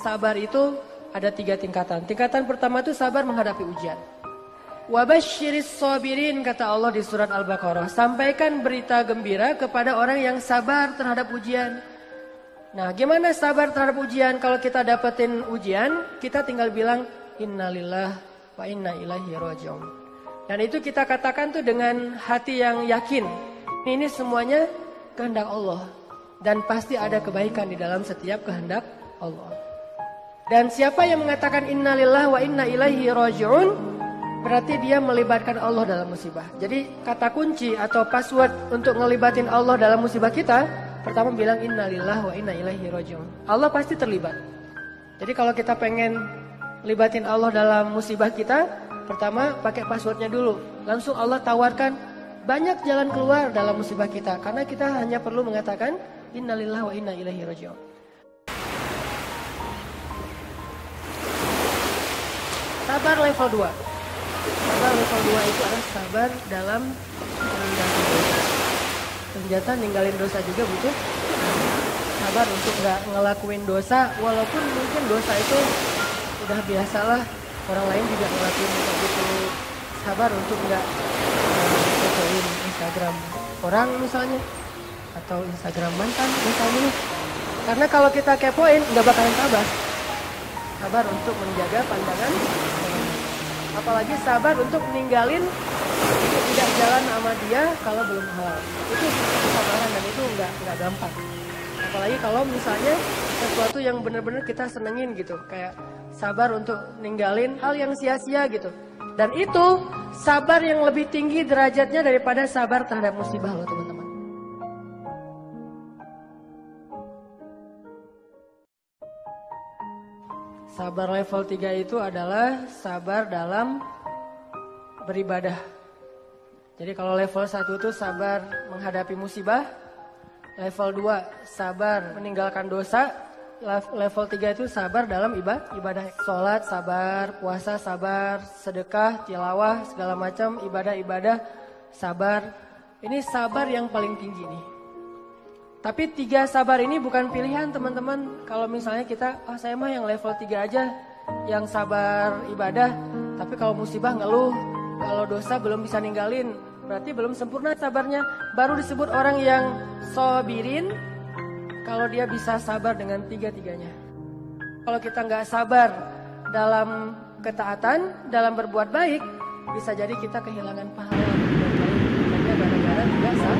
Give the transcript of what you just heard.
sabar itu ada 3 tingkatan. Tingkatan pertama itu sabar menghadapi ujian. Wabasyiris sabirin, kata Allah di surat Al-Baqarah. Sampaikan berita gembira kepada orang yang sabar terhadap ujian. Nah, gimana sabar terhadap ujian? Kalau kita dapetin ujian, kita tinggal bilang innalillah wa inna ilaihi raji'un. Dan itu kita katakan tuh dengan hati yang yakin. Ini semuanya kehendak Allah. Dan pasti ada kebaikan di dalam setiap kehendak Allah. Dan siapa yang mengatakan innalillah wa inna ilaihi raji'un, berarti dia melibatkan Allah dalam musibah. Jadi kata kunci atau password untuk ngelibatin Allah dalam musibah kita, pertama bilang innalillah wa inna ilaihi raji'un. Allah pasti terlibat. Jadi kalau kita pengen libatin Allah dalam musibah kita, pertama pakai passwordnya dulu. Langsung Allah tawarkan banyak jalan keluar dalam musibah kita. Karena kita hanya perlu mengatakan innalillah wa inna ilaihi raji'un. Sabar level 2. Sabar level 2 itu adalah sabar dalam meninggalkan dosa. Ternyata ninggalin dosa juga butuh sabar untuk gak ngelakuin dosa. Walaupun mungkin dosa itu udah biasalah, orang lain juga ngelakuin dosa gitu. Sabar untuk gak fotoin Instagram orang misalnya, atau Instagram mantan misalnya. Karena kalau kita kepoin gak bakalan sabar. Sabar untuk menjaga pandangan, apalagi sabar untuk ninggalin tidak jalan sama dia kalau belum halal. Itu kesabaran dan itu nggak gampang. Apalagi kalau misalnya sesuatu yang benar-benar kita senengin gitu, kayak sabar untuk ninggalin hal yang sia-sia gitu. Dan itu sabar yang lebih tinggi derajatnya daripada sabar terhadap musibah loh teman-teman. Sabar level 3 itu adalah sabar dalam beribadah. Jadi kalau level 1 itu sabar menghadapi musibah. Level 2 sabar meninggalkan dosa. Level 3 itu sabar dalam ibadah. Sholat sabar, puasa sabar, sedekah, tilawah, segala macam ibadah-ibadah sabar. Ini sabar yang paling tinggi nih. Tapi 3 sabar ini bukan pilihan teman-teman. Kalau misalnya kita, saya mah yang level 3 aja, yang sabar ibadah. Tapi kalau musibah ngeluh, kalau dosa belum bisa ninggalin, berarti belum sempurna sabarnya. Baru disebut orang yang sabirin, kalau dia bisa sabar dengan 3-tiganya. Kalau kita nggak sabar dalam ketaatan, dalam berbuat baik, bisa jadi kita kehilangan pahala. Hanya gara-gara tidak sabar.